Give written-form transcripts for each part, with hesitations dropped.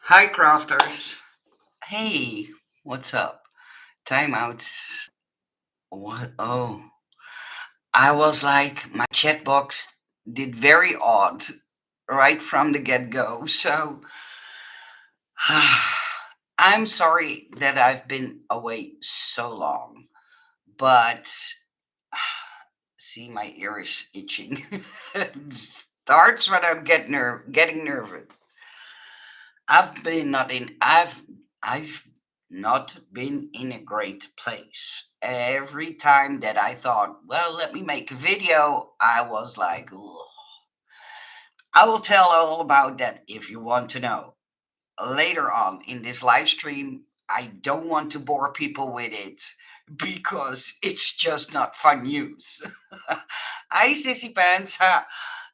Hi, crafters. Hey, what's up? Timeouts. What? Oh, I was like, my chat box did very odd right from the get go. So, I'm sorry that I've been away so long, but see, my ear is itching. It starts when I'm getting nervous. I've been not in I've not been in a great place. Every time that I thought, well, let me make a video, I was like, ugh. I will tell all about that if you want to know. Later on in this live stream, I don't want to bore people with it because it's just not fun news. Hi, Sissy Pants.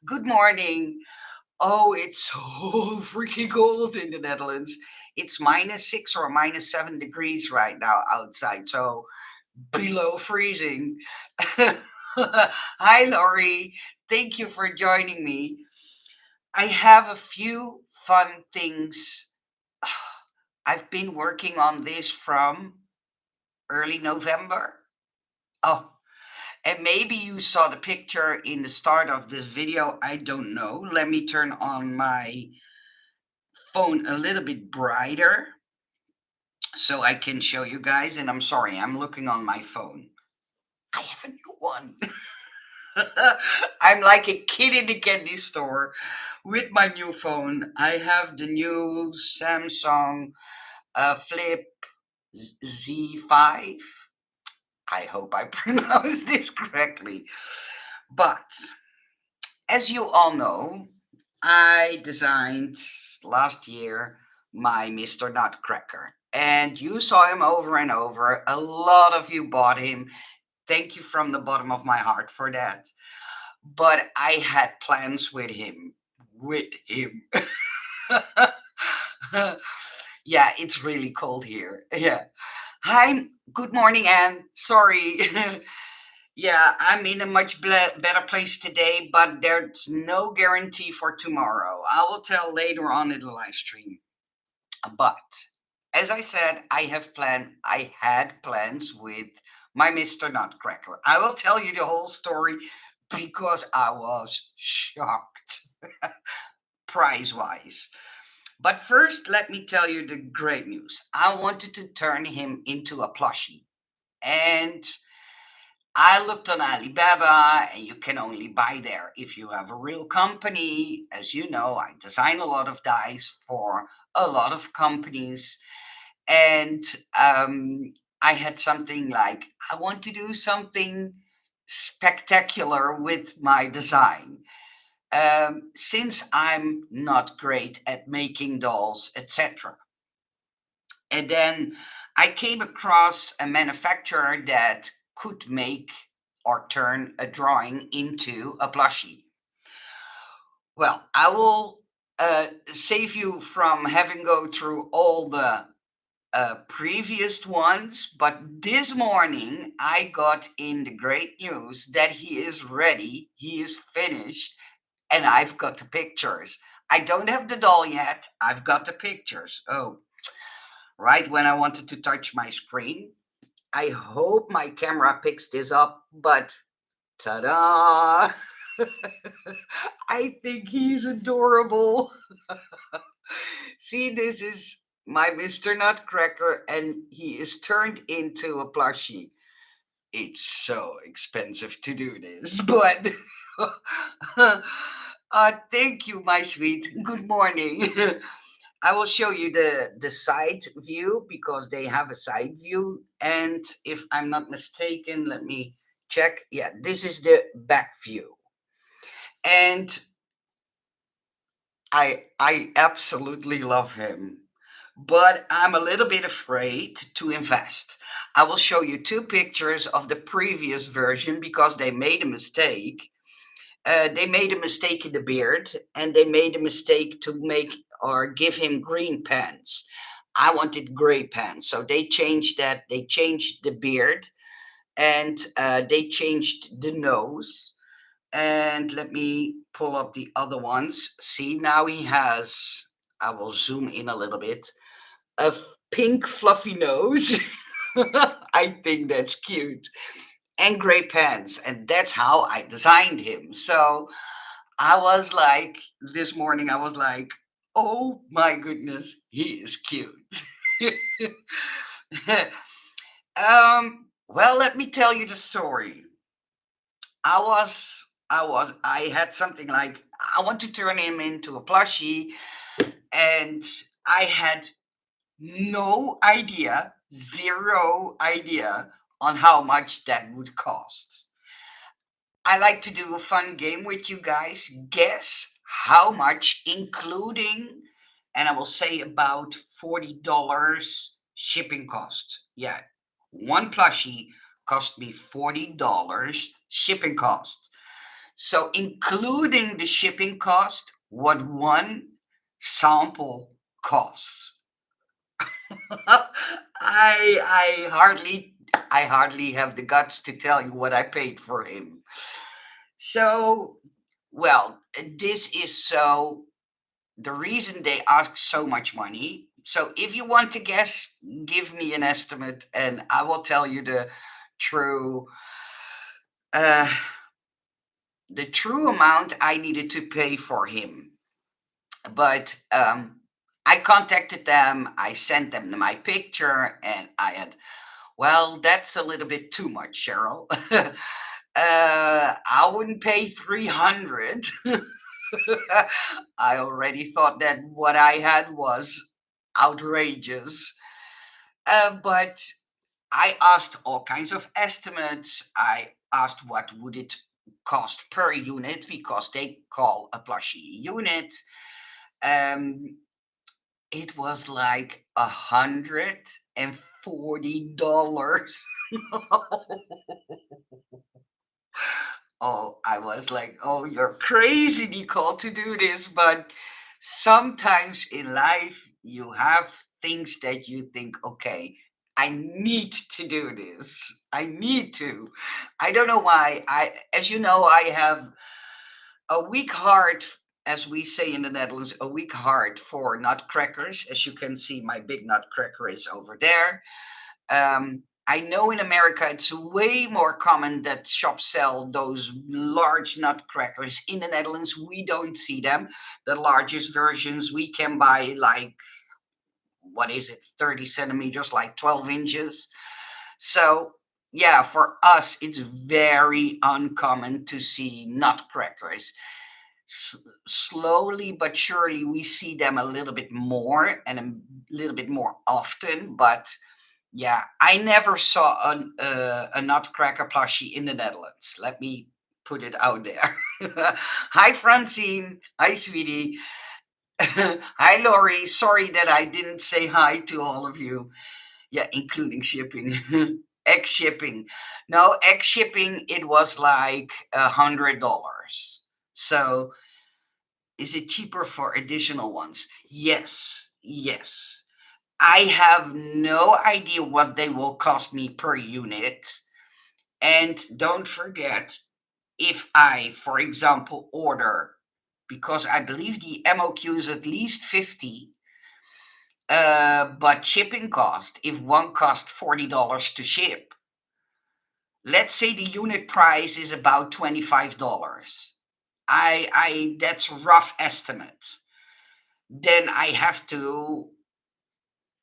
Good morning. Oh, it's so freaking cold in the Netherlands. It's -6 or -7 degrees right now outside, so below freezing. Hi, Laurie. Thank you for joining me. I have a few fun things. I've been working on this from early November. Oh, and maybe you saw the picture in the start of this video. I don't know. Let me turn on my phone a little bit brighter so I can show you guys. And I'm sorry, I'm looking on my phone. I have a new one. I'm like a kid in the candy store with my new phone. I have the new Samsung Flip Z5. I hope I pronounced this correctly. But as you all know, I designed last year my Mr. Nutcracker. And you saw him over and over. A lot of you bought him. Thank you from the bottom of my heart for that. But I had plans with him. With him. Yeah, it's really cold here. Yeah. Hi, good morning, Anne. Sorry. Yeah, I'm in a much better place today, but there's no guarantee for tomorrow. I will tell later on in the live stream. But as I said, I had plans with my Mr. Nutcracker. I will tell you the whole story because I was shocked price wise. But first, let me tell you the great news. I wanted to turn him into a plushie. And I looked on Alibaba, and you can only buy there if you have a real company. As you know, I design a lot of dies for a lot of companies. And I had something like, I want to do something spectacular with my design. Since I'm not great at making dolls, etc. And then I came across a manufacturer that could make or turn a drawing into a plushie. Well, I will save you from having go through all the previous ones, but this morning I got in the great news that he is ready, he is finished, and I've got the pictures. I don't have the doll yet. I've got the pictures. Oh, right when I wanted to touch my screen. I hope my camera picks this up, but ta-da! I think he's adorable. See, this is my Mr. Nutcracker, and he is turned into a plushie. It's so expensive to do this, but thank you, my sweet. Good morning. I will show you the side view because they have a side view, and if I'm not mistaken, let me check. Yeah, this is the back view, and I absolutely love him. But I'm a little bit afraid to invest. I will show you two pictures of the previous version because they made a mistake. They made a mistake in the beard, and they made a mistake to make or give him green pants. I wanted gray pants, so they changed that. They changed the beard, and they changed the nose. And let me pull up the other ones. See, now he has I will zoom in a little bit. A pink fluffy nose. I think that's cute. And gray pants. And that's how I designed him. So I was like, this morning, I was like, oh my goodness, he is cute. Well, let me tell you the story. I had something like, I want to turn him into a plushie, and I had no idea, zero idea on how much that would cost. I like to do a fun game with you guys. Guess how much, including, and I will say about $40 shipping cost. Yeah, one plushie cost me $40 shipping cost. So, including the shipping cost, what one sample costs. I hardly have the guts to tell you what I paid for him. So, well, this is so the reason they ask so much money. So, if you want to guess, give me an estimate, and I will tell you true uh, the true amount I needed to pay for him. But I contacted them. I sent them my picture, and I had, well, that's a little bit too much, Cheryl. I wouldn't pay 300. I already thought that what I had was outrageous. But I asked all kinds of estimates. I asked what would it cost per unit because they call a plushie unit. Um, it was like $140. Oh, I was like, oh, you're crazy, Nicole, to do this. But sometimes in life, you have things that you think, okay, I need to do this. I need to. I don't know why. As you know, I have a weak heart, as we say in the Netherlands, a weak heart for nutcrackers. As you can see, my big nutcracker is over there. I know in America it's way more common that shops sell those large nutcrackers. In the Netherlands, we don't see them. The largest versions we can buy, like, what is it, 30 centimeters, like 12 inches. So, yeah, for us, it's very uncommon to see nutcrackers. Slowly but surely, we see them a little bit more and a little bit more often, but yeah, I never saw a Nutcracker plushie in the Netherlands. Let me put it out there. Hi, Francine. Hi, sweetie. Hi, Lori. Sorry that I didn't say hi to all of you. Yeah, including shipping. Egg shipping. No, egg shipping, it was like $100. So is it cheaper for additional ones? Yes, yes. I have no idea what they will cost me per unit. And don't forget, if I, for example, order, because I believe the MOQ is at least 50, but shipping cost, if one costs $40 to ship, let's say the unit price is about $25. That's rough estimate. Then I have to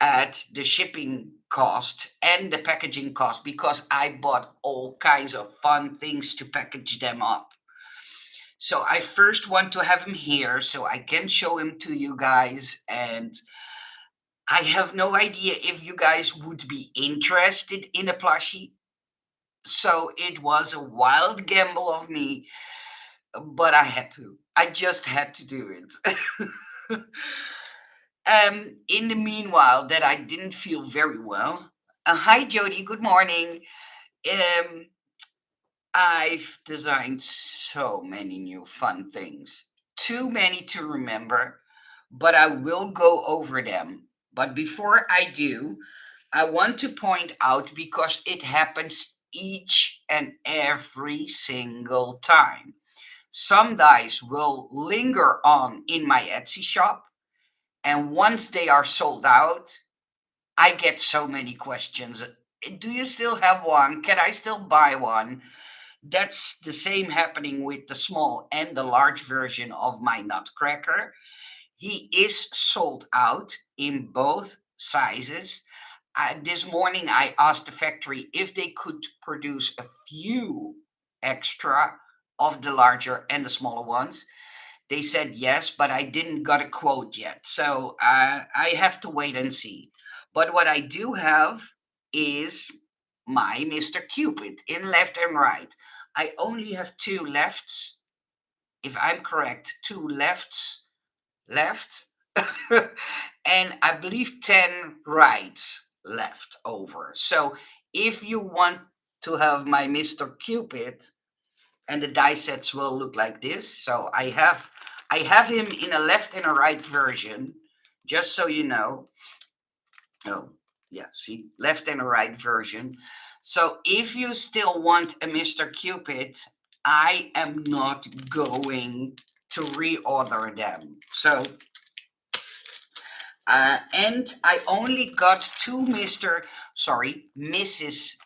at the shipping cost and the packaging cost because I bought all kinds of fun things to package them up. So I first want to have him here so I can show him to you guys. And I have no idea if you guys would be interested in a plushie. So it was a wild gamble of me, but I had to. I just had to do it. In the meanwhile, that I didn't feel very well. Hi, Jody. Good morning. Um, I've designed so many new fun things, too many to remember, but I will go over them. But before I do, I want to point out because it happens each and every single time. Some dice will linger on in my Etsy shop, And once they are sold out, I get so many questions. Do you still have one? Can I still buy one? That's the same happening with the small and the large version of my nutcracker. He is sold out in both sizes. This morning, I asked the factory if they could produce a few extra of the larger and the smaller ones. They said yes, but I didn't got a quote yet. So I have to wait and see. But what I do have is my Mr. Cupid in left and right. I only have two lefts, if I'm correct, two lefts left, and I believe 10 rights left over. So if you want to have my Mr. Cupid, and the die sets will look like this. So I have him in a left and a right version, just so you know. Oh, yeah, see, left and a right version. So if you still want a Mr. Cupid, I am not going to reorder them. So and I only got two Mrs.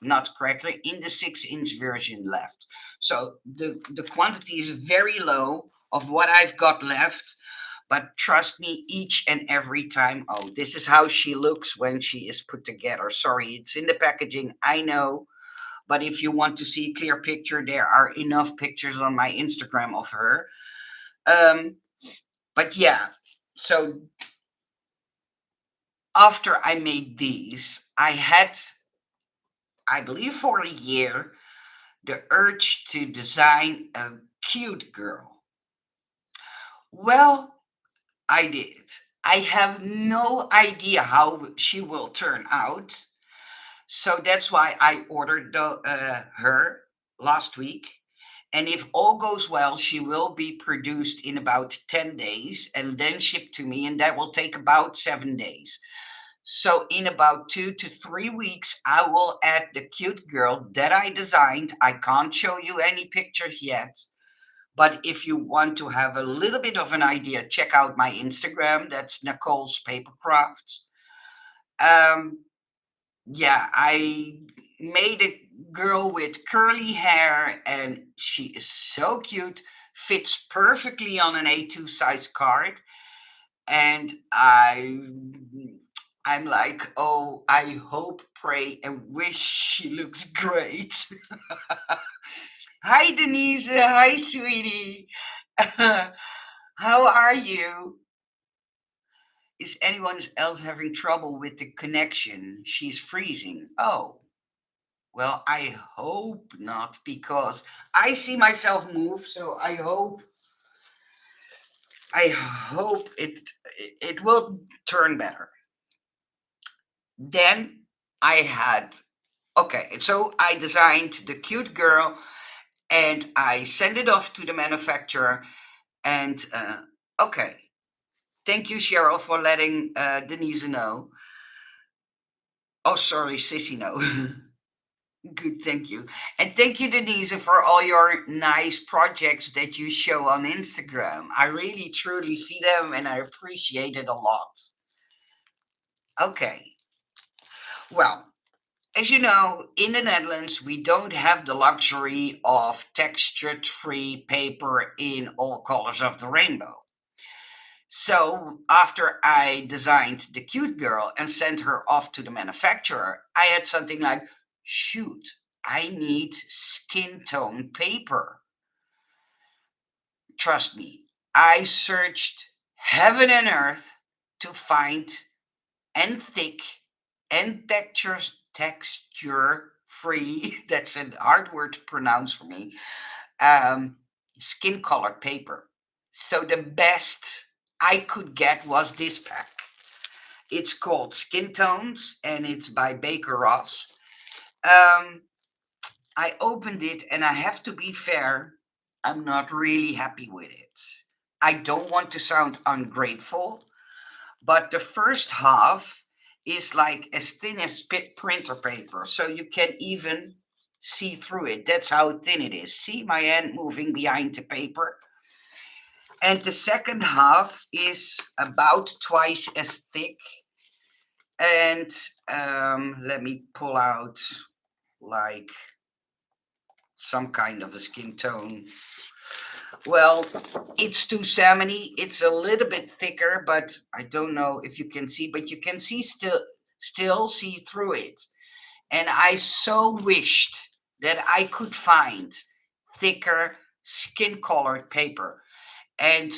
Nutcracker in the 6-inch version left. So the quantity is very low of what I've got left. But trust me, each and every time, oh, this is how she looks when she is put together. Sorry, it's in the packaging, I know. But if you want to see a clear picture, there are enough pictures on my Instagram of her. Um, but yeah, so after I made these, I had, I believe for a year, the urge to design a cute girl. Well, I did. I have no idea how she will turn out. So that's why I ordered her last week. And if all goes well, she will be produced in about 10 days and then shipped to me, and that will take about 7 days. So, in about 2 to 3 weeks, I will add the cute girl that I designed. I can't show you any pictures yet, but if you want to have a little bit of an idea, check out my Instagram. That's Nicole's Papercrafts. Um, yeah, I made a girl with curly hair, and she is so cute, fits perfectly on an A2 size card. And I'm like, oh, I hope, pray, and wish she looks great. Hi, Denise. Hi, sweetie. How are you? Is anyone else having trouble with the connection? She's freezing. Oh, well, I hope not, because I see myself move, so I hope it will turn better. Then I had okay, so I designed the cute girl and I sent it off to the manufacturer. And okay, thank you, Cheryl, for letting Denise know. Oh, sorry, Sissy, know. Good, thank you. And thank you, Denise, for all your nice projects that you show on Instagram. I really, truly see them and I appreciate it a lot. Okay, well, as you know, in the Netherlands, we don't have the luxury of textured free paper in all colors of the rainbow. So, after I designed the cute girl and sent her off to the manufacturer, I had something like, shoot, I need skin tone paper. Trust me, I searched heaven and earth to find and thick and texture free, that's a hard word to pronounce for me, um, skin colored paper. So the best I could get was this pack. It's called Skin Tones and it's by Baker Ross. Um, I opened it and I have to be fair, I'm not really happy with it. I don't want to sound ungrateful, but the first half is like as thin as printer paper, so you can even see through it. That's how thin it is. See my hand moving behind the paper? And the second half is about twice as thick. And let me pull out like some kind of a skin tone. Well, it's too salmony. It's a little bit thicker, but I don't know if you can see, but you can see still see through it. And I so wished that I could find thicker skin colored paper. And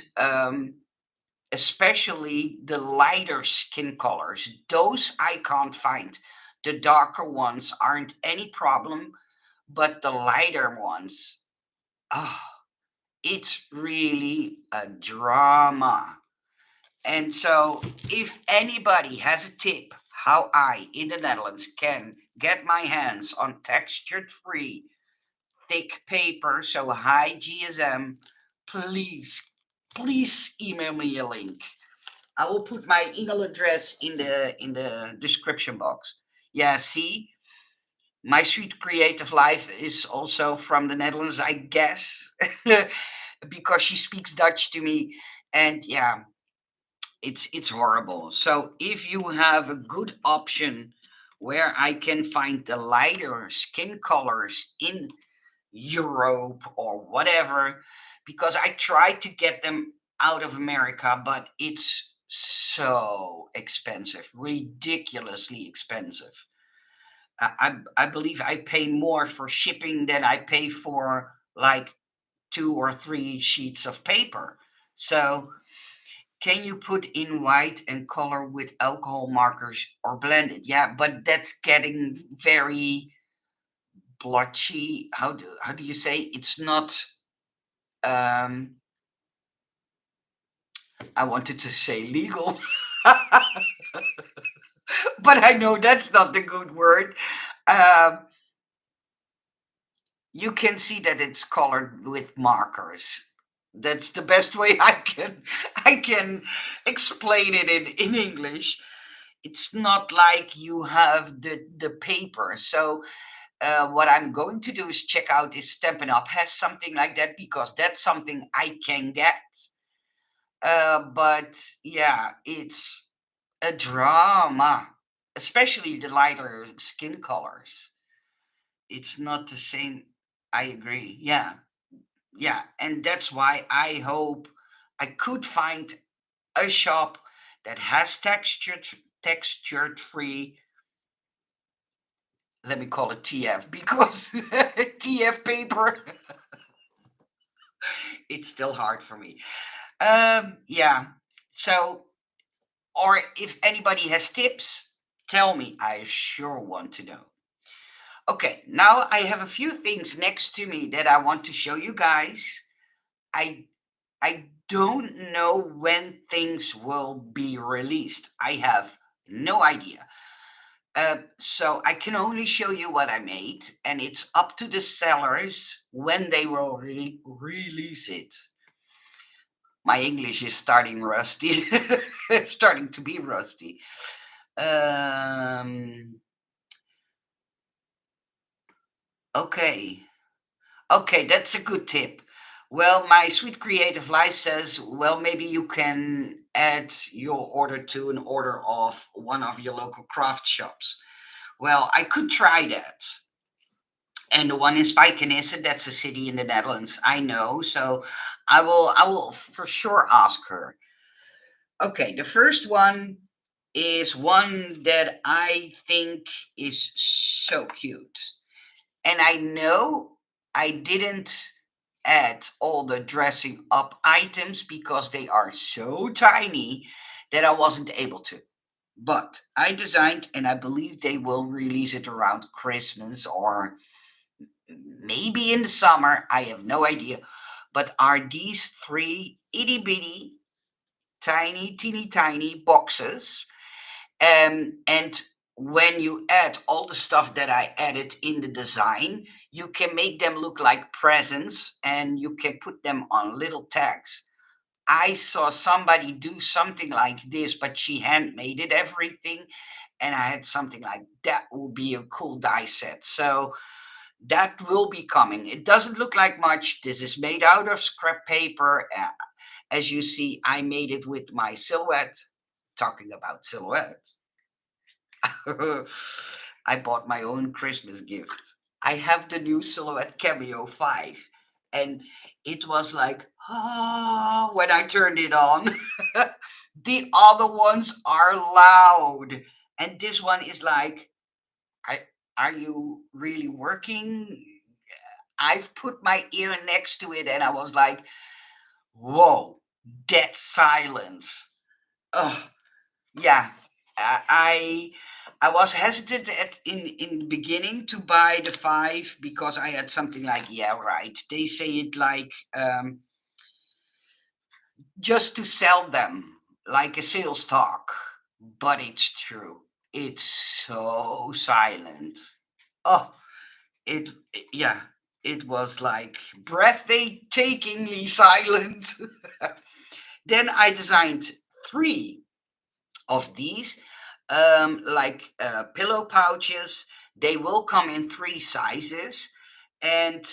especially the lighter skin colors, those I can't find. The darker ones aren't any problem, but the lighter ones, oh, it's really a drama. And so, if anybody has a tip how I, in the Netherlands, can get my hands on textured free, thick paper, so high GSM, please, please email me a link. I will put my email address in the description box. Yeah, see, my sweet creative life is also from the Netherlands, I guess, because she speaks Dutch to me, and yeah, it's horrible. So if you have a good option where I can find the lighter skin colors in Europe or whatever, because I tried to get them out of America, but it's so expensive, ridiculously expensive. I believe I pay more for shipping than I pay for like two or three sheets of paper. So can you put in white and color with alcohol markers or blended? Yeah, but that's getting very blotchy. How do you say? It's not. Um, I wanted to say legal, but I know that's not the good word. Um, you can see that it's colored with markers. That's the best way I can explain it in English. It's not like you have the paper. So what I'm going to do is check out if Stampin' Up has something like that, because that's something I can get. But yeah, it's a drama, especially the lighter skin colors. It's not the same. I agree. Yeah, yeah, and that's why I hope I could find a shop that has textured free. Let me call it TF, because TF paper. It's still hard for me. Yeah. So, or if anybody has tips, tell me. I sure want to know. Okay, now I have a few things next to me that I want to show you guys. I I don't know when things will be released. I have no idea. So I can only show you what I made, and it's up to the sellers when they will release it. My English is starting rusty, starting to be rusty. Um, okay, okay, that's a good tip. Well, my sweet creative life says, well, maybe you can add your order to an order of one of your local craft shops. Well, I could try that. And the one in Spijkenisse, that's a city in the Netherlands, I know. So I will for sure ask her. Okay, the first one is one that I think is so cute. And I know I didn't add all the dressing up items because they are so tiny that I wasn't able to. But I designed, and I believe they will release it around Christmas or maybe in the summer. I have no idea. But are these three itty bitty, tiny, teeny tiny boxes? And when you add all the stuff that I added in the design, you can make them look like presents and you can put them on little tags. I saw somebody do something like this, but she handmade it everything. And I had something like that would be a cool die set. So that will be coming. It doesn't look like much. This is made out of scrap paper. As you see, I made it with my silhouette. Talking about silhouette, I bought my own Christmas gift. I have the new Silhouette Cameo 5, and it was like, when I turned it on. The other ones are loud, and this one is like, I, are you really working? I've put my ear next to it, and I was like, whoa, dead silence. Oh, yeah. I I was hesitant in the beginning to buy the 5 because I had something like, yeah, right. They say it like, just to sell them, like a sales talk, but it's true. It's so silent. Oh, yeah, it was like breathtakingly silent. Then I designed 3 of these, like pillow pouches. They will come in 3 sizes, and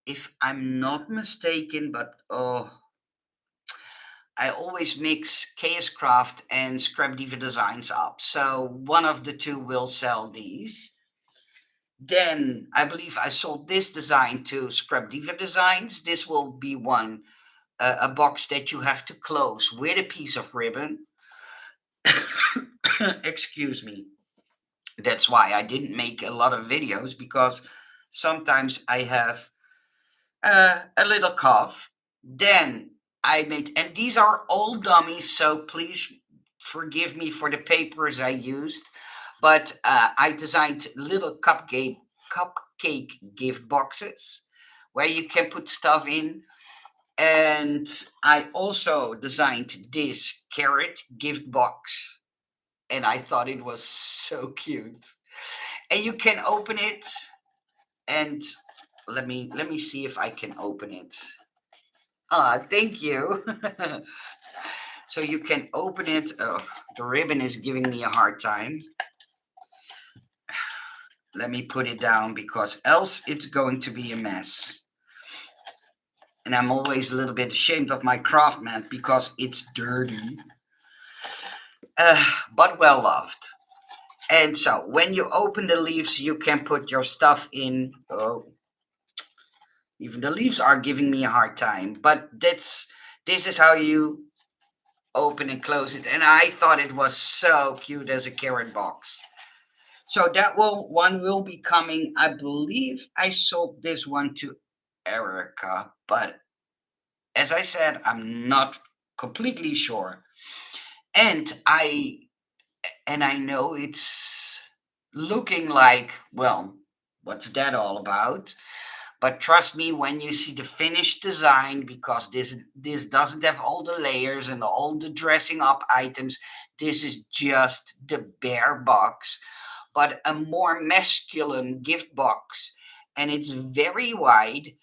if I'm not mistaken, but oh, I always mix Chaos Craft and Scrap Diva Designs up, so one of the two will sell these. Then I believe I sold this design to Scrap Diva Designs. This will be one, a box that you have to close with a piece of ribbon. Excuse me. That's why I didn't make a lot of videos, because sometimes I have a little cough. Then I made, and these are all dummies, so please forgive me for the papers I used. But I designed little cupcake gift boxes where you can put stuff in. And I also designed this carrot gift box, and I thought it was so cute. And you can open it, and let me see if I can open it. Ah, thank you. So you can open it. Oh, the ribbon is giving me a hard time. Let me put it down, because else it's going to be a mess. And I'm always a little bit ashamed of my craft mat because it's dirty, but well loved. And so when you open the leaves, you can put your stuff in. Oh, even the leaves are giving me a hard time. But this is how you open and close it. And I thought it was so cute as a carrot box. So that one will be coming. I believe I sold this one to Erica, but as I said, I'm not completely sure. And I know it's looking like, well, what's that all about? But trust me when you see the finished design, because this doesn't have all the layers and all the dressing up items. This is just the bare box, but a more masculine gift box, and it's very wide,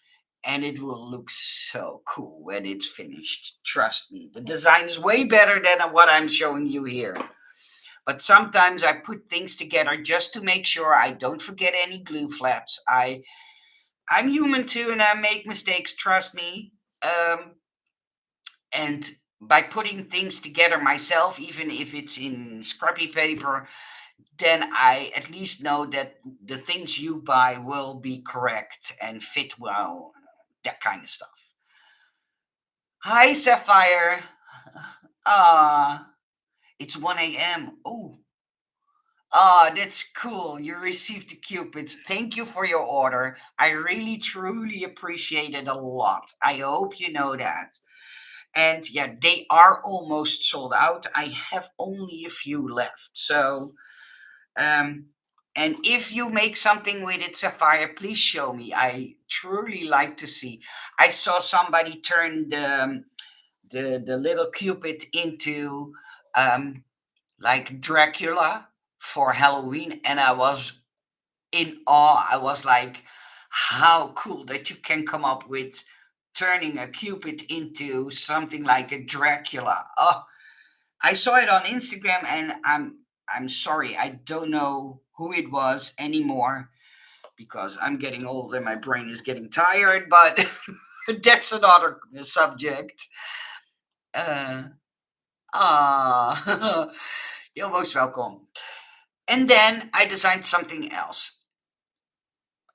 and it will look so cool when it's finished. Trust me, the design is way better than what I'm showing you here. But sometimes I put things together just to make sure I don't forget any glue flaps. I'm human too, and I make mistakes. Trust me. And by putting things together myself, even if it's in scrappy paper, then I at least know that the things you buy will be correct and fit well. That kind of stuff. Hi, Sapphire. Ah, it's 1 a.m. Oh, that's cool. You received the Cupids. Thank you for your order. I really, truly appreciate it a lot. I hope you know that. And yeah, they are almost sold out. I have only a few left. So, um, and if you make something with it, Sapphire, please show me. I truly like to see. I saw somebody turn the little Cupid into um, like Dracula for Halloween, and I was in awe. I was like, how cool that you can come up with turning a Cupid into something like a Dracula. Oh, I saw it on Instagram, and I'm sorry, I don't know who it was anymore, because I'm getting old and my brain is getting tired, but that's another subject. Uh, ah, you're most welcome. And then I designed something else.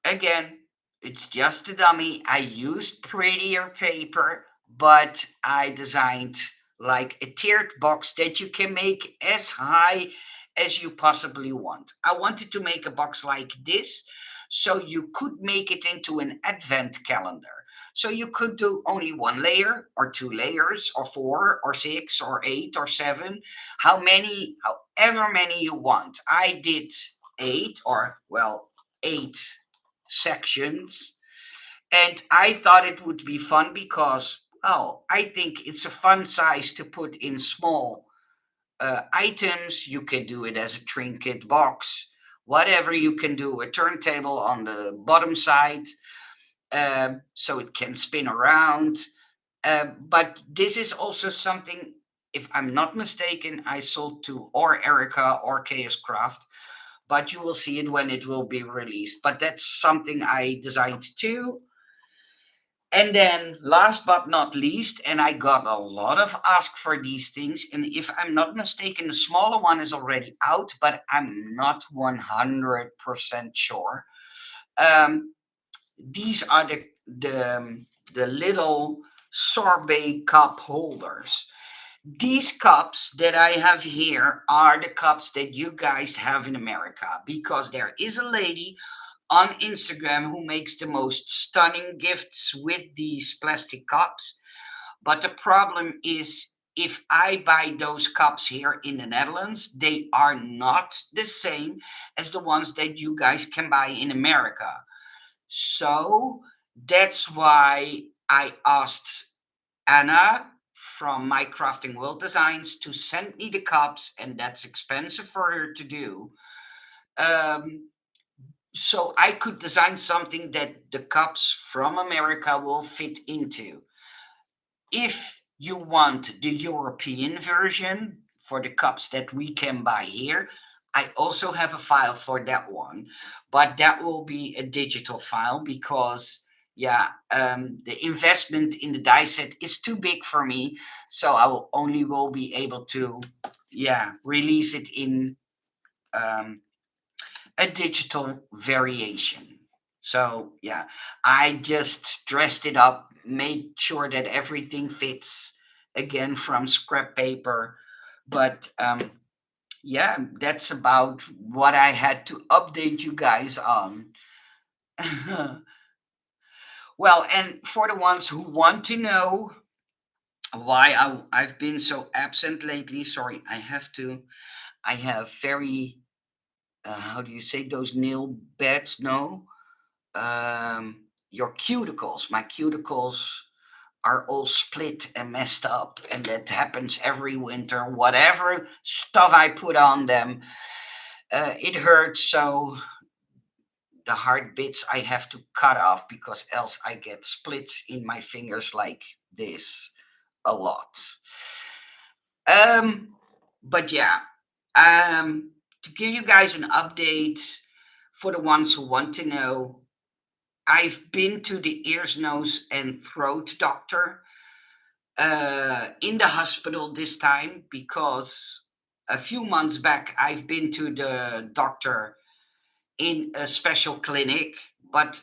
Again, it's just a dummy. I used prettier paper, but I designed like a tiered box that you can make as high as you possibly want. I wanted to make a box like this so you could make it into an advent calendar. So you could do only one layer or two layers or four or six or eight or seven, however many you want. I did eight or well, eight sections. And I thought it would be fun because, oh, I think it's a fun size to put in small items. You can do it as a trinket box, whatever you can do, a turntable on the bottom side so it can spin around. But this is also something, if I'm not mistaken, I sold to or Erica or KS Craft, but you will see it when it will be released. But that's something I designed too. And then, last but not least, and I got a lot of ask for these things. And if I'm not mistaken, the smaller one is already out, but I'm not 100% sure. Um, these are the little sorbet cup holders. These cups that I have here are the cups that you guys have in America because there is a lady on Instagram who makes the most stunning gifts with these plastic cups. But the problem is, if I buy those cups here in the Netherlands, they are not the same as the ones that you guys can buy in America. So that's why I asked Anna from My Crafting World Designs to send me the cups, and that's expensive for her to do. Um, so I could design something that the cups from America will fit into. If you want the European version for the cups that we can buy here, I also have a file for that one, but that will be a digital file because yeah, the investment in the die set is too big for me, so I will be able to yeah release it in um, a digital variation. So yeah, I just dressed it up, made sure that everything fits again from scrap paper. But yeah, that's about what I had to update you guys on. Well, and for the ones who want to know why I've been so absent lately, sorry, I have very, how do you say those nail beds? No, your cuticles. My cuticles are all split and messed up, and that happens every winter. Whatever stuff I put on them, it hurts. So the hard bits I have to cut off because else I get splits in my fingers like this a lot. Um, but yeah, to give you guys an update for the ones who want to know, I've been to the ears, nose, and throat doctor in the hospital this time because a few months back I've been to the doctor in a special clinic, but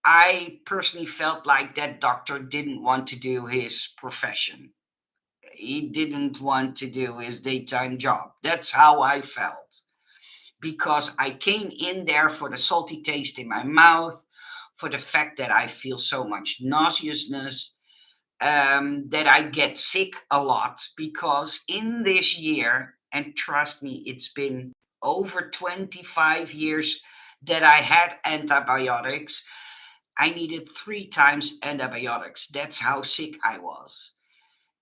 I personally felt like that doctor didn't want to do his profession. He didn't want to do his daytime job. That's how I felt because I came in there for the salty taste in my mouth, for the fact that I feel so much nauseousness, that I get sick a lot because in this year, and trust me, it's been over 25 years that I had antibiotics. I needed three times antibiotics. That's how sick I was.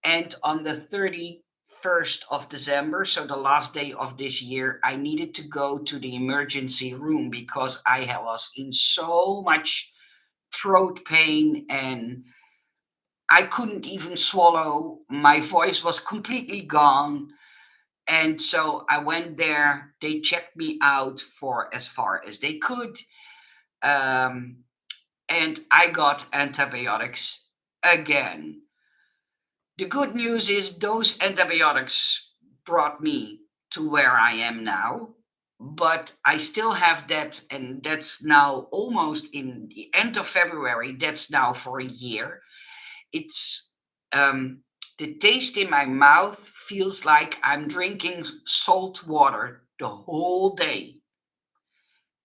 And on the 31st of December, so the last day of this year, I needed to go to the emergency room because was in so much throat pain and I couldn't even swallow. My voice was completely gone. And so I went there. They checked me out for as far as they could. Um, and I got antibiotics again. The good news is those antibiotics brought me to where I am now, but I still have that, and that's now almost in the end of February. That's now for a year. It's um, the taste in my mouth feels like I'm drinking salt water the whole day,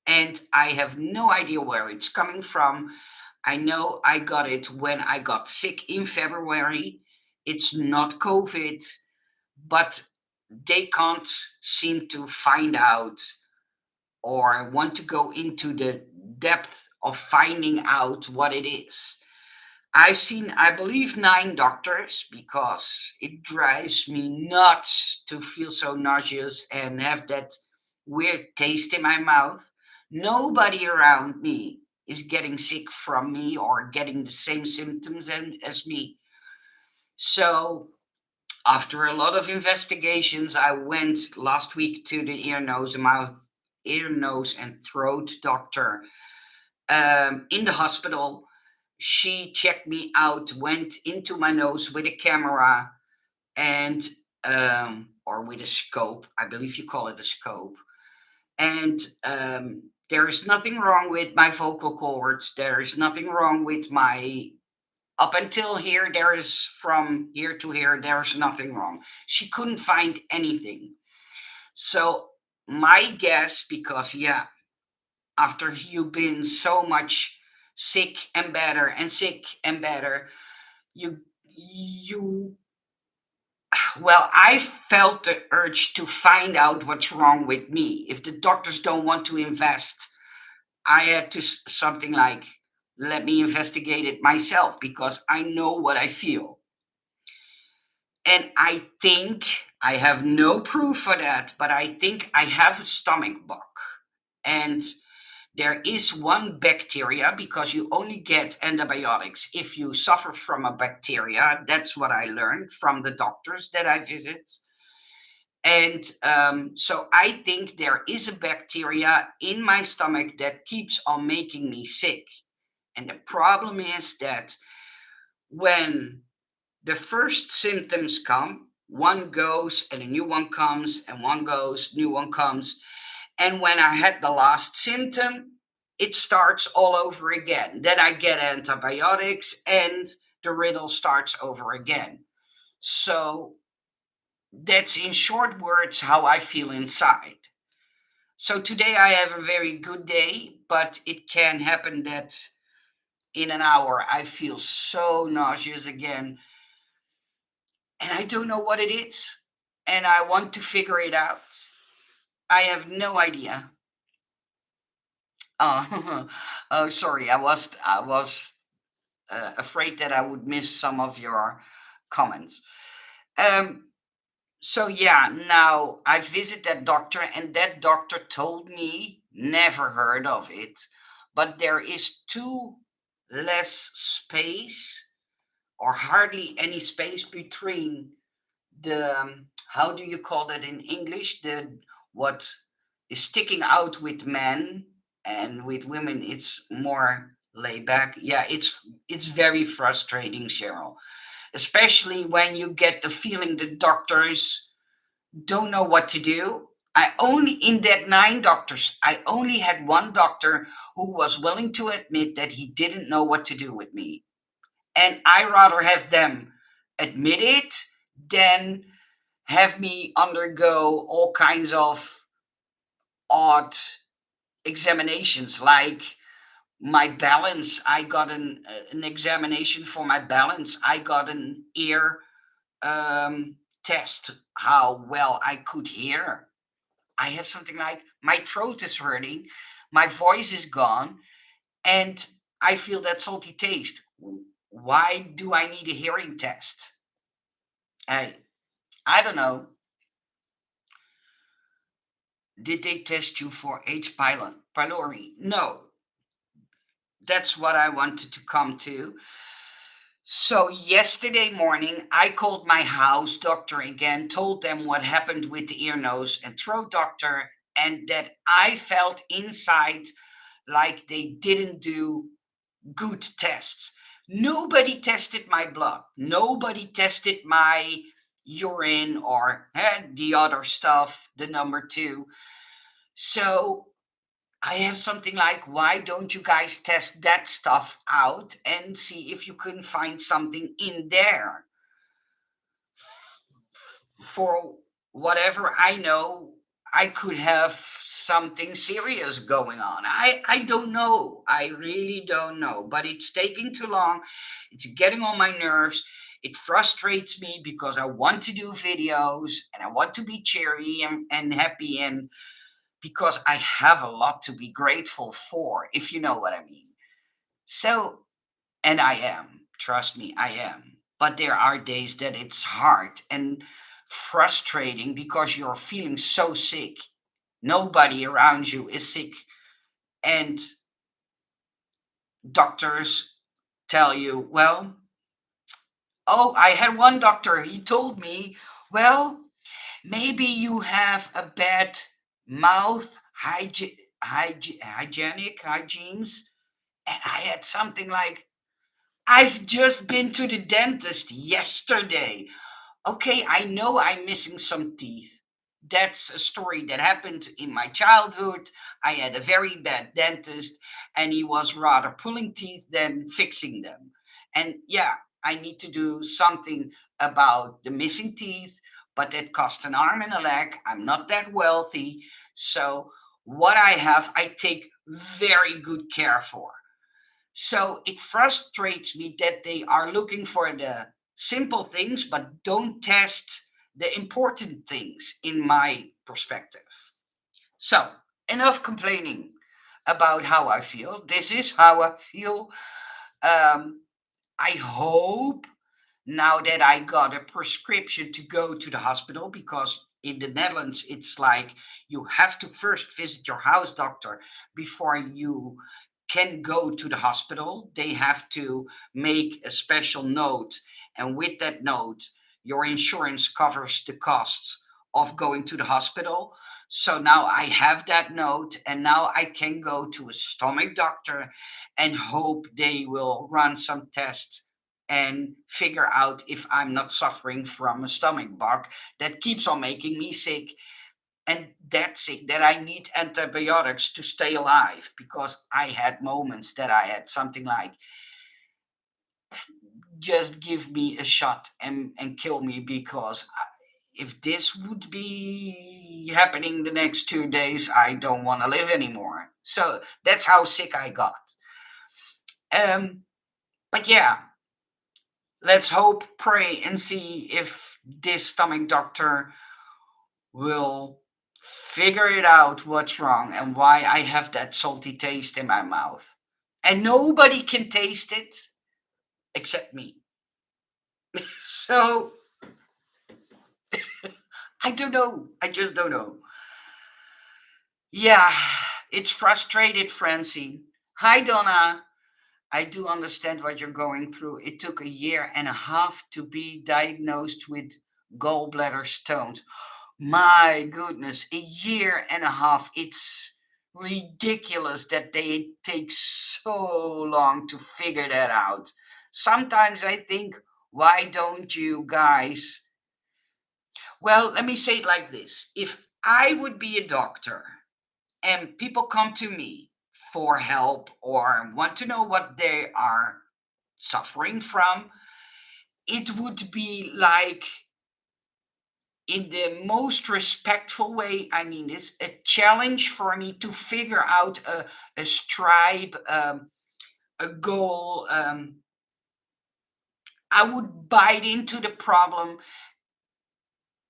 and I have no idea where it's coming from. I know I got it when I got sick in February. It's not COVID, but they can't seem to find out or want to go into the depth of finding out what it is. I've seen, I believe, 9 doctors because it drives me nuts to feel so nauseous and have that weird taste in my mouth. Nobody around me is getting sick from me or getting the same symptoms as me. So, after a lot of investigations, I went last week to the ear, nose, and throat doctor in the hospital. She checked me out, went into my nose with a camera and or with a scope. I believe you call it a scope. And there is nothing wrong with my vocal cords. There is nothing wrong with my up until here. There is from here to here. There is nothing wrong. She couldn't find anything. So my guess, because yeah, after you've been so much sick and better and sick and better, you well, I felt the urge to find out what's wrong with me. If the doctors don't want to invest, I had to something like, let me investigate it myself because I know what I feel. And I think I have no proof for that, but I think I have a stomach bug. And there is one bacteria because you only get antibiotics if you suffer from a bacteria. That's what I learned from the doctors that I visit. And so I think there is a bacteria in my stomach that keeps on making me sick. And the problem is that when the first symptoms come, one goes and a new one comes, and one goes, new one comes. And when I had the last symptom, it starts all over again. Then I get antibiotics and the riddle starts over again. So that's in short words how I feel inside. So today I have a very good day, but it can happen that in an hour I feel so nauseous again and I don't know what it is. And I want to figure it out. I have no idea. Oh, oh sorry. I was afraid that I would miss some of your comments. Um, so yeah, now I visit that doctor, and that doctor told me, never heard of it, but there is too less space or hardly any space between the how do you call that in English? The what is sticking out with men and with women, it's more laid back. Yeah, it's very frustrating, Cheryl, especially when you get the feeling the doctors don't know what to do. I only, in that 9 doctors, I only had one doctor who was willing to admit that he didn't know what to do with me. And I rather have them admit it than have me undergo all kinds of odd examinations like my balance. I got an examination for my balance. I got an ear um, test how well I could hear. I have something like my throat is hurting, my voice is gone, and I feel that salty taste. Why do I need a hearing test? I don't know. Did they test you for H. pylori? No, that's what I wanted to come to. So yesterday morning, I called my house doctor again, told them what happened with the ear, nose, and throat doctor, and that I felt inside like they didn't do good tests. Nobody tested my blood. Nobody tested my urine or the other stuff, the number two. So I have something like, why don't you guys test that stuff out and see if you can find something in there? For whatever I know, I could have something serious going on. I don't know. I really don't know. But it's taking too long. It's getting on my nerves. It frustrates me because I want to do videos and I want to be cheery and happy, and because I have a lot to be grateful for, if you know what I mean. So, and I am. Trust me, I am. But there are days that it's hard and frustrating because you're feeling so sick. Nobody around you is sick. And doctors tell you, well, oh, I had one doctor, he told me, well, maybe you have a bad mouth hygienes. And I had something like, I've just been to the dentist yesterday. Okay, I know I'm missing some teeth. That's a story that happened in my childhood. I had a very bad dentist, and he was rather pulling teeth than fixing them. And yeah, I need to do something about the missing teeth, but that cost an arm and a leg. I'm not that wealthy. So, what I have, I take very good care for. So it frustrates me that they are looking for the simple things but don't test the important things in my perspective. So, enough complaining about how I feel. This is how I feel. Um, I hope now that I got a prescription to go to the hospital, because in the Netherlands it's like you have to first visit your house doctor before you can go to the hospital. They have to make a special note, and with that note, your insurance covers the costs of going to the hospital. So now I have that note, and now I can go to a stomach doctor and hope they will run some tests and figure out if I'm not suffering from a stomach bug that keeps on making me sick, and that sick that I need antibiotics to stay alive. Because I had moments that I had something like, just give me a shot and kill me, because if this would be happening the next 2 days, I don't want to live anymore. So that's how sick I got. Um, but yeah, let's hope, pray, and see if this stomach doctor will figure it out what's wrong and why I have that salty taste in my mouth. And nobody can taste it except me. So I don't know. I just don't know. Yeah, it's frustrated, Francine. Hi, Donna. I do understand what you're going through. It took a year and a half to be diagnosed with gallbladder stones. My goodness, a year and a half. It's ridiculous that they take so long to figure that out. Sometimes I think, why don't you guys? Well, let me say it like this. If I would be a doctor and people come to me for help or want to know what they are suffering from, it would be like, in the most respectful way, I mean, it's a challenge for me to figure out a stripe, a goal. I would bite into the problem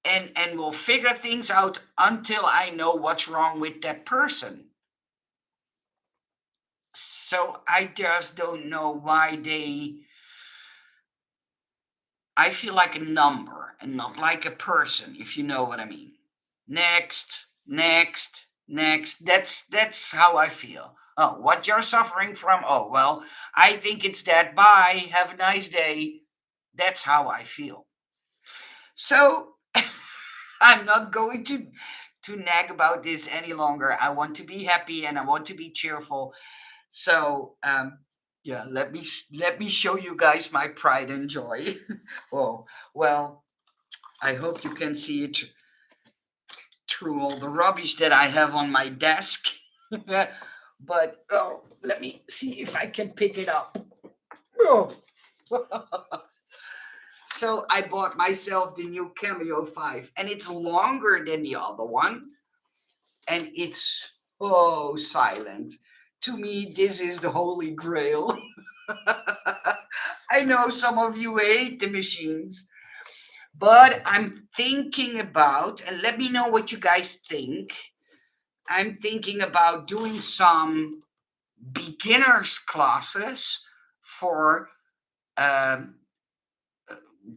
and will figure things out until I know what's wrong with that person. So I just don't know why I feel like a number and not like a person, if you know what I mean. Next, next, next. That's how I feel. Oh, what you're suffering from? Oh, well, I think it's that. Bye. Have a nice day. That's how I feel. So I'm not going to nag about this any longer. I want to be happy and I want to be cheerful. So Yeah, let me show you guys my pride and joy. Oh, well, I hope you can see it through all the rubbish that I have on my desk. But oh, let me see if I can pick it up. Oh. So I bought myself the new Cameo 5, and it's longer than the other one, and it's so silent. To me, this is the holy grail. I know some of you hate the machines, but I'm thinking about, and let me know what you guys think. I'm thinking about doing some beginners classes for um,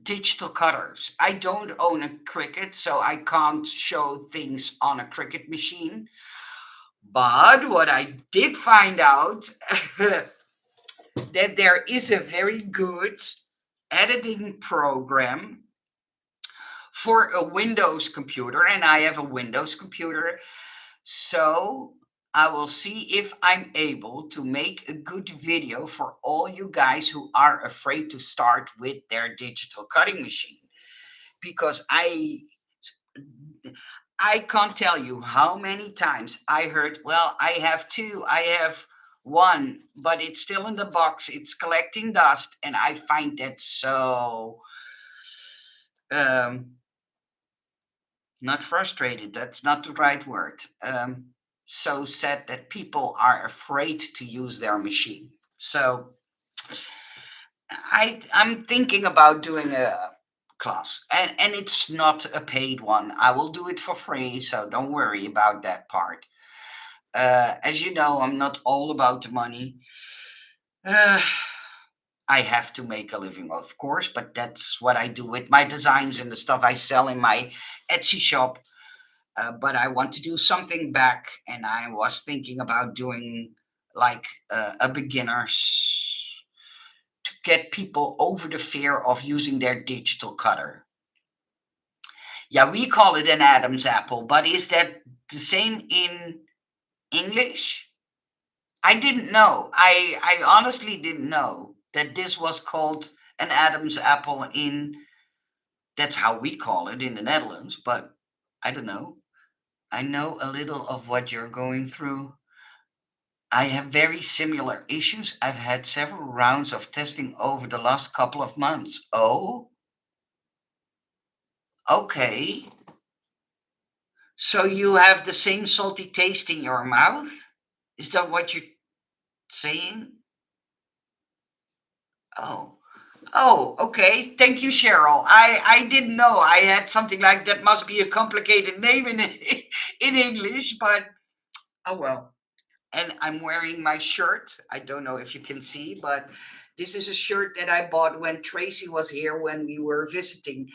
digital cutters. I don't own a Cricut, so I can't show things on a Cricut machine. But what I did find out that there is a very good editing program for a Windows computer, and I have a Windows computer. So I will see if I'm able to make a good video for all you guys who are afraid to start with their digital cutting machine. Because I can't tell you how many times I heard, well, I have two, I have one, but it's still in the box, it's collecting dust, and I find that so um, not frustrated. That's not the right word. So sad that people are afraid to use their machine. So I'm thinking about doing a class, and it's not a paid one. I will do it for free, so don't worry about that part. As you know, I'm not all about the money. Uh, I have to make a living, of course, but that's what I do with my designs and the stuff I sell in my Etsy shop. But I want to do something back, and I was thinking about doing like a beginners to get people over the fear of using their digital cutter. Yeah, we call it an Adam's apple, but is that the same in English? I didn't know. I honestly didn't know that this was called an Adam's apple in. That's how we call it in the Netherlands, but I don't know. I know a little of what you're going through. I have very similar issues. I've had several rounds of testing over the last couple of months. Oh, okay. So you have the same salty taste in your mouth? Is that what you're saying? Oh. Oh, okay. Thank you, Cheryl. I didn't know I had something like that. Must be a complicated name in in English, but oh well. And I'm wearing my shirt. I don't know if you can see, but this is a shirt that I bought when Tracy was here when we were visiting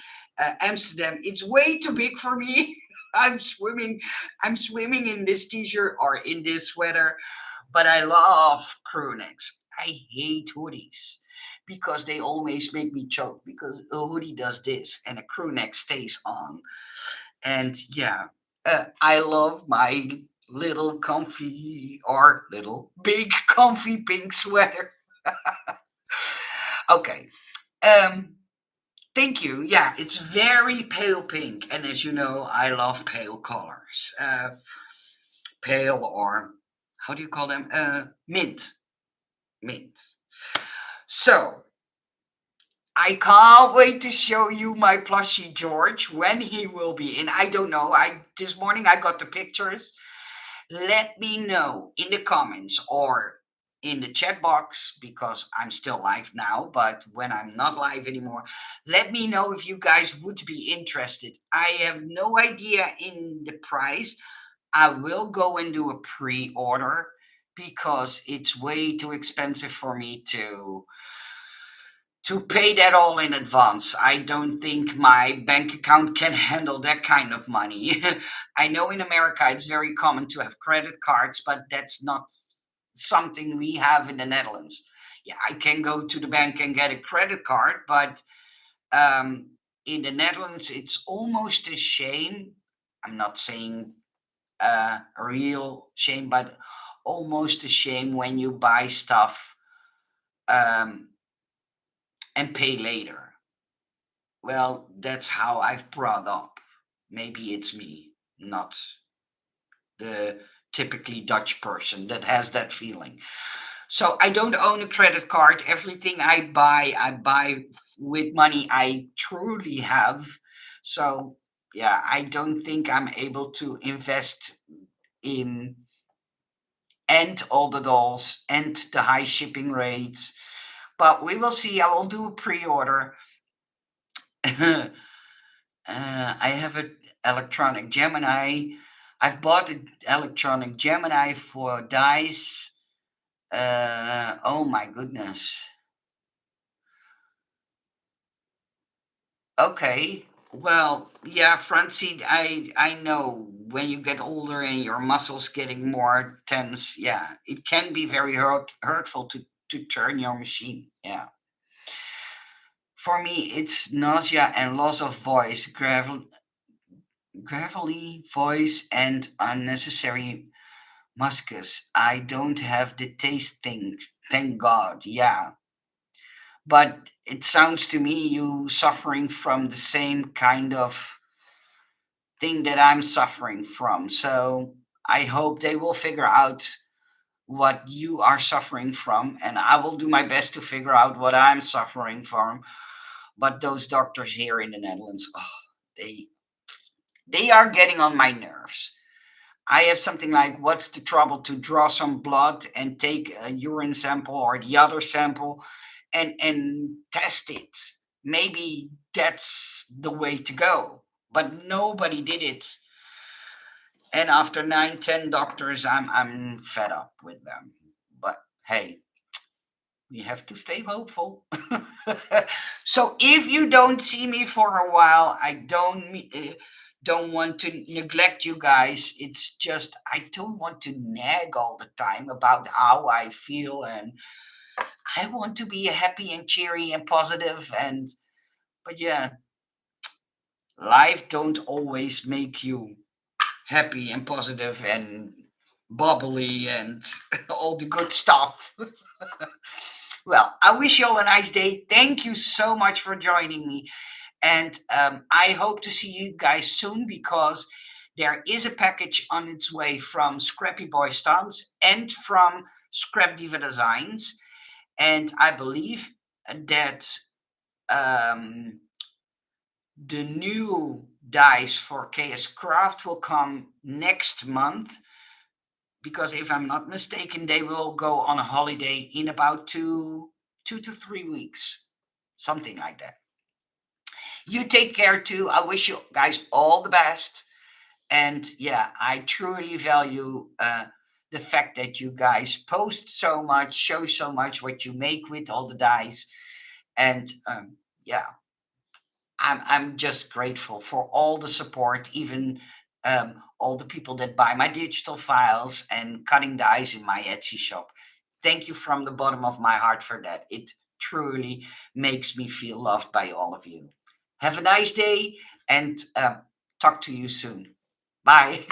Amsterdam. It's way too big for me. I'm swimming. I'm swimming in this t-shirt or in this sweater, but I love crew necks. I hate hoodies because they always make me choke because a hoodie does this and a crew neck stays on. And yeah, I love my little comfy or little big comfy pink sweater. Okay. Um thank you. Yeah, it's very pale pink and as you know, I love pale colors. Pale or how do you call them? Mint. Mint. So, I can't wait to show you my plushie George when he will be in. I don't know. I this morning I got the pictures. Let me know in the comments or in the chat box because I'm still live now, but when I'm not live anymore, let me know if you guys would be interested. I have no idea in the price. I will go and do a pre-order because it's way too expensive for me to pay that all in advance. I don't think my bank account can handle that kind of money. I know in America it's very common to have credit cards, but that's not something we have in the Netherlands. Yeah, I can go to the bank and get a credit card, but in the Netherlands it's almost a shame. I'm not saying a real shame, but almost a shame when you buy stuff um, and pay later. Well, that's how I've brought up. Maybe it's me, not the typically Dutch person that has that feeling. So I don't own a credit card. Everything I buy with money I truly have. So yeah, I don't think I'm able to invest in and all the dolls and the high shipping rates. But we will see. I will do a pre-order. I have an electronic Gemini. I've bought an electronic Gemini for dice. Oh my goodness. Okay. Well, yeah, front seat. I know when you get older and your muscles getting more tense. Yeah, it can be very hurtful to turn your machine. Yeah. For me, it's nausea and loss of voice, gravelly voice, and unnecessary muscus. I don't have the taste things, thank God. Yeah, but it sounds to me you suffering from the same kind of thing that I'm suffering from. So I hope they will figure out what you are suffering from, and I will do my best to figure out what I'm suffering from. But those doctors here in the Netherlands, oh, they they are getting on my nerves. I have something like, what's the trouble to draw some blood and take a urine sample or the other sample and test it? Maybe that's the way to go. But nobody did it. And after 9, 10 doctors, I'm fed up with them. But hey, we have to stay hopeful. So if you don't see me for a while, I don't want to neglect you guys. It's just I don't want to nag all the time about how I feel, and I want to be happy and cheery and positive. And but yeah, life don't always make you happy and positive and bubbly and all the good stuff. Well, I wish you all a nice day. Thank you so much for joining me. And I hope to see you guys soon because there is a package on its way from Scrappy Boy Stamps and from Scrap Diva Designs. And I believe that um, the new dies for KS Craft will come next month because if I'm not mistaken, they will go on a holiday in about 2 to 3 weeks, something like that. You take care too. I wish you guys all the best. And yeah, I truly value the fact that you guys post so much, show so much what you make with all the dice. And yeah, I'm just grateful for all the support, even all the people that buy my digital files and cutting dice in my Etsy shop. Thank you from the bottom of my heart for that. It truly makes me feel loved by all of you. Have a nice day and talk to you soon. Bye.